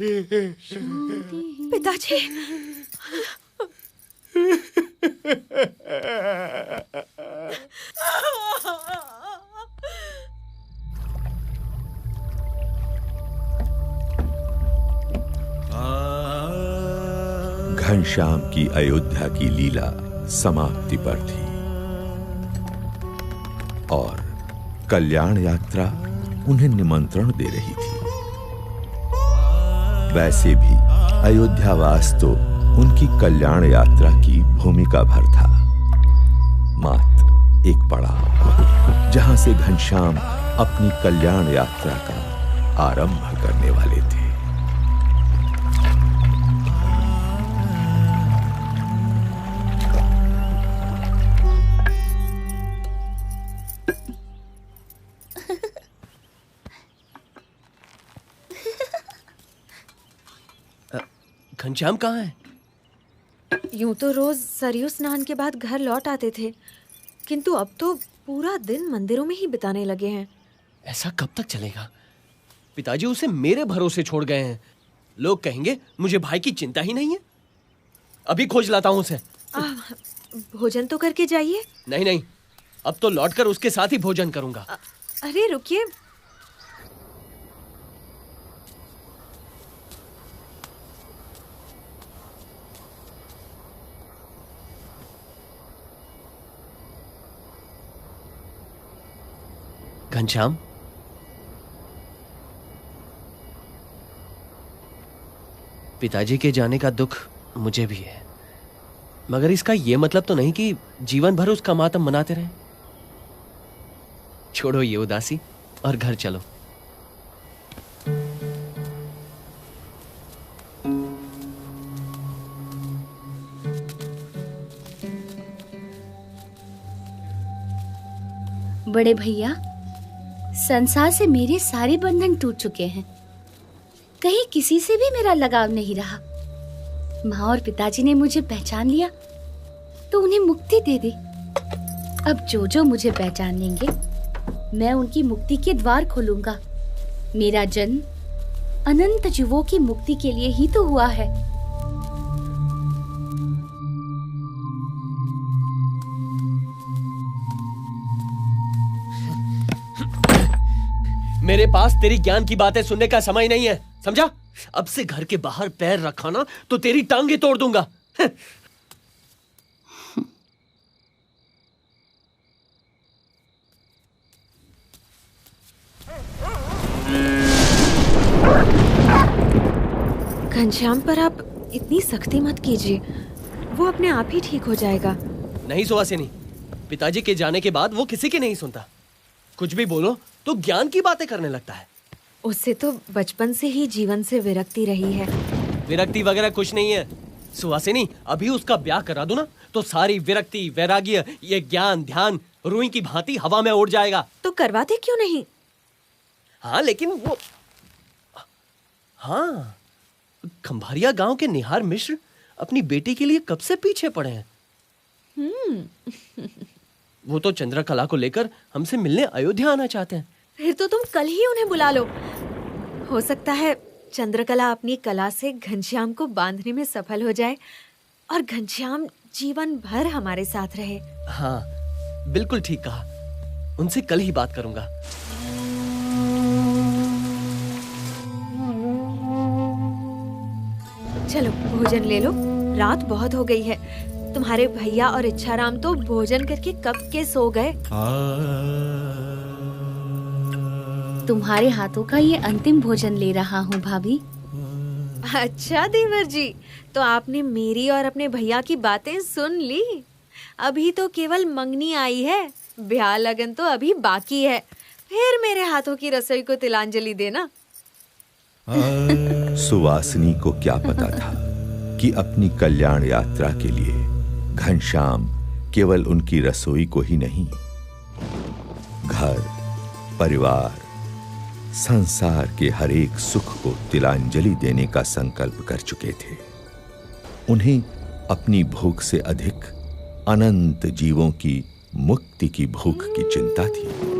पिताजी, घनश्याम की अयोध्या की लीला समाप्ति पर थी और कल्याण यात्रा उन्हें निमंत्रण दे रही थी। वैसे भी अयोध्यावास तो उनकी कल्याण यात्रा की भूमिका भर था, मात्र एक पड़ाव जहां से घनश्याम अपनी कल्याण यात्रा का आरंभ करने वाले थे। घनश्याम कहाँ है? यूं तो रोज सरयू स्नान के बाद घर लौट आते थे, किंतु अब तो पूरा दिन मंदिरों में ही बिताने लगे हैं। ऐसा कब तक चलेगा? पिताजी उसे मेरे भरोसे छोड़ गए हैं। लोग कहेंगे मुझे भाई की चिंता ही नहीं है। अभी खोज लाता हूँ उसे। भोजन तो करके जाइए। नहीं नहीं, अब तो लौटकर उसके साथ ही भोजन करूंगा। अरे रुकिए, घनश्याम, पिताजी के जाने का दुख मुझे भी है, मगर इसका यह मतलब तो नहीं कि जीवन भर उसका मातम मनाते रहें। छोड़ो ये उदासी और घर चलो। बड़े भैया, संसार से मेरे सारे बंधन टूट चुके हैं। कहीं किसी से भी मेरा लगाव नहीं रहा। माँ और पिताजी ने मुझे पहचान लिया तो उन्हें मुक्ति दे दे। अब जो जो मुझे पहचान लेंगे, मैं उनकी मुक्ति के द्वार खोलूंगा। मेरा जन्म अनंत जीवों की मुक्ति के लिए ही तो हुआ है। मेरे पास तेरी ज्ञान की बातें सुनने का समय नहीं है, समझा? अब से घर के बाहर पैर रखा ना तो तेरी टांगे तोड़ दूंगा। घनश्याम पर आप इतनी सख्ती मत कीजिए, वो अपने आप ही ठीक हो जाएगा। नहीं सुवासिनी, पिताजी के जाने के बाद वो किसी की नहीं सुनता। कुछ भी बोलो तो ज्ञान की बातें करने लगता है। उससे तो बचपन से ही जीवन से विरक्ति रही है। विरक्ति वगैरह कुछ नहीं है सुवासिनी। अभी उसका ब्याह करा दो ना तो सारी विरक्ति, वैराग्य, ये ज्ञान ध्यान रुई की भांति हवा में उड़ जाएगा। तो करवाते क्यों नहीं? हाँ लेकिन वो, हाँ, खंभारिया गांव के निहार मिश्र अपनी बेटी के लिए कब से पीछे पड़े हैं। वो तो चंद्रकला को लेकर हमसे मिलने अयोध्या आना चाहते हैं। फिर तो तुम कल ही उन्हें बुला लो। हो सकता है चंद्रकला अपनी कला से घनश्याम को बांधने में सफल हो जाए और घनश्याम जीवन भर हमारे साथ रहे। हाँ, बिल्कुल ठीक कहा। उनसे कल ही बात करूंगा। चलो भोजन ले लो, रात बहुत हो गई है। तुम्हारे भैया और इच्छाराम तो भोजन करके कब के सो गए। तुम्हारे हाथों का ये अंतिम भोजन ले रहा हूँ भाभी। अच्छा देवर जी, तो आपने मेरी और अपने भैया की बातें सुन ली। अभी तो केवल मंगनी आई है, ब्याह लगन तो अभी बाकी है। फिर मेरे हाथों की रसोई को तिलांजलि देना। सुवासिनी को क्या पता था कि अपनी कल्याण यात्रा के लिए घनश्याम केवल उनकी रसोई को ही नहीं, घर, परिवार, संसार के हर एक सुख को तिलांजलि देने का संकल्प कर चुके थे। उन्हें अपनी भूख से अधिक अनंत जीवों की मुक्ति की भूख की चिंता थी।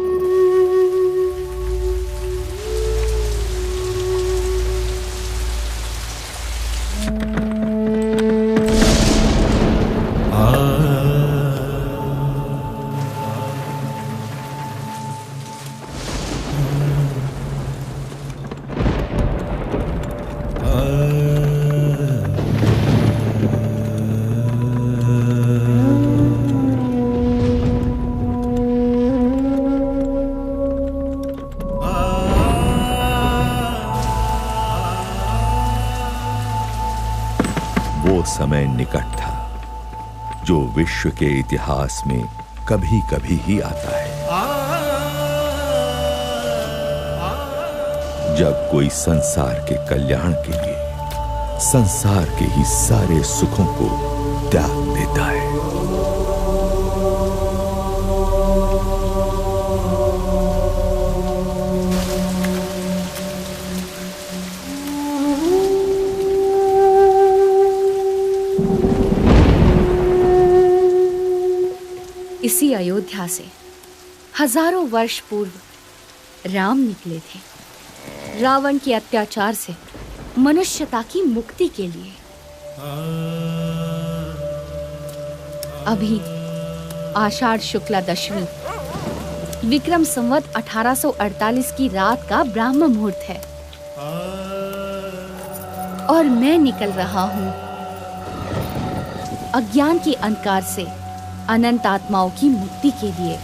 समय निकट था जो विश्व के इतिहास में कभी कभी ही आता है, जब कोई संसार के कल्याण के लिए संसार के ही सारे सुखों को त्याग देता है। इसी अयोध्या से हजारों वर्ष पूर्व राम निकले थे रावण के अत्याचार से मनुष्यता की मुक्ति के लिए। अभी आषाढ़ शुक्ला दशमी विक्रम संवत 1848 की रात का ब्राह्म मुहूर्त है और मैं निकल रहा हूँ अज्ञान के अंधकार से अनंत आत्माओं की मुक्ति के लिए।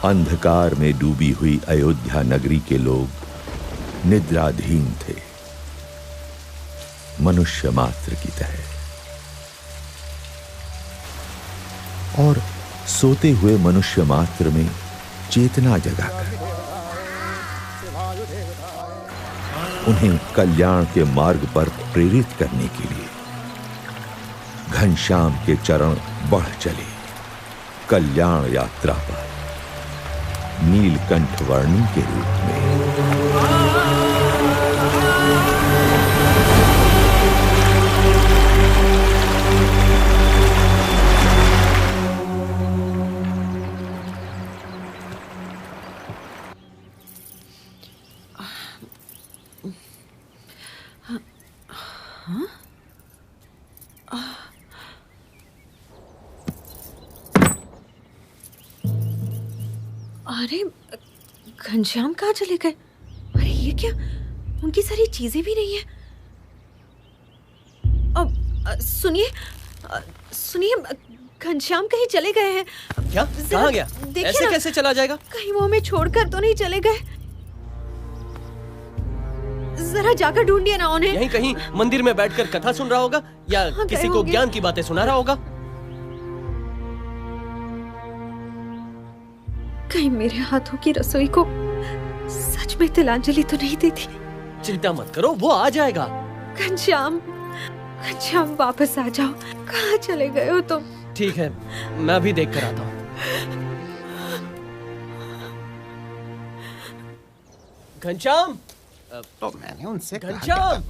अंधकार में डूबी हुई अयोध्या नगरी के लोग निद्राधीन थे, मनुष्य मात्र की तरह, और सोते हुए मनुष्य मात्र में चेतना जगाकर उन्हें कल्याण के मार्ग पर प्रेरित करने के लिए घनश्याम के चरण बढ़ चले कल्याण यात्रा पर नीलकंठ वर्णी के रूप में। अरे घनश्याम कहाँ चले गए? अरे ये क्या, उनकी सारी चीजें भी नहीं है। अब सुनिए घनश्याम कहीं चले गए हैं क्या? कहाँ गया? ऐसे कैसे चला जाएगा? कहीं वो हमें छोड़कर तो नहीं चले गए? जरा जाकर ढूंढिए ना उन्हें। यहीं कहीं मंदिर में बैठकर कथा सुन रहा होगा या किसी को ज्ञान की बातें सुना रहा होगा। कहीं मेरे हाथों की रसोई को सच में तिलांजलि तो नहीं देती? चिंता मत करो, वो आ जाएगा। घनश्याम वापस आ जाओ। कहाँ चले गए हो तुम? ठीक है, मैं अभी देख कर आता हूँ। घनश्याम, तो मैंने उनसे घनश्याम,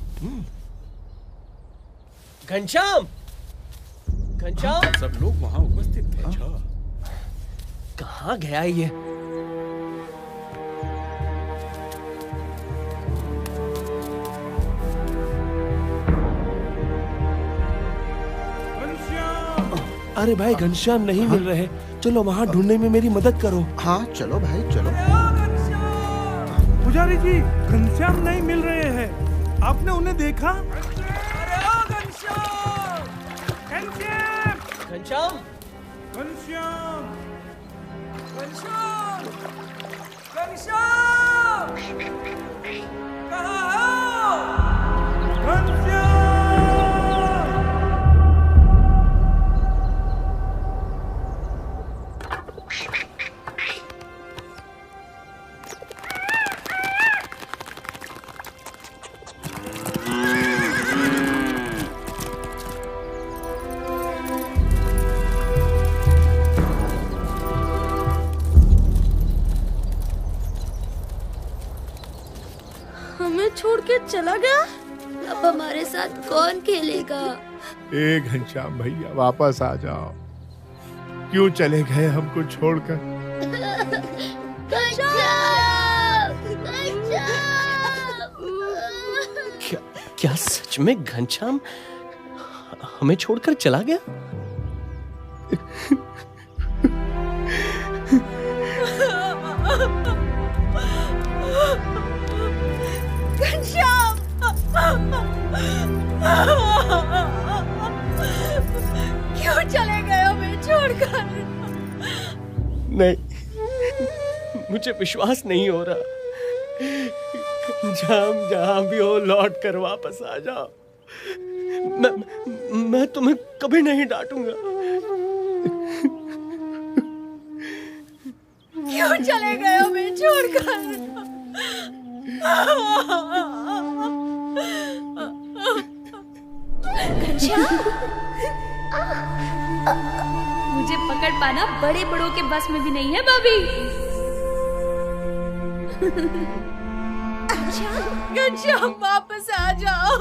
सब लोग वहाँ उपस्थित थे। कहाँ गया ये? अरे भाई घनश्याम नहीं मिल रहे, चलो वहाँ ढूंढने में मेरी मदद करो। हाँ चलो भाई चलो। पुजारी जी, घनश्याम नहीं मिल रहे हैं, आपने उन्हें देखा? छोड़ के चला गया। अब हमारे साथ कौन खेलेगा? ए घनश्याम भैया, वापस आ जाओ। क्यों चले गए हमको छोड़कर? क्या सच में घनश्याम हमें छोड़कर चला गया? घनश्याम! क्यों चले गए हमें छोड़कर? नहीं, मुझे विश्वास नहीं हो रहा। जहां भी हो, लौट कर वापस आ जाओ। मैं तुम्हें कभी नहीं डांटूंगा। क्यों चले गए हमें छोड़कर? मुझे पकड़ पाना बड़े बड़ों के बस में भी नहीं है भाभी। घनश्याम वापस आ जाओ।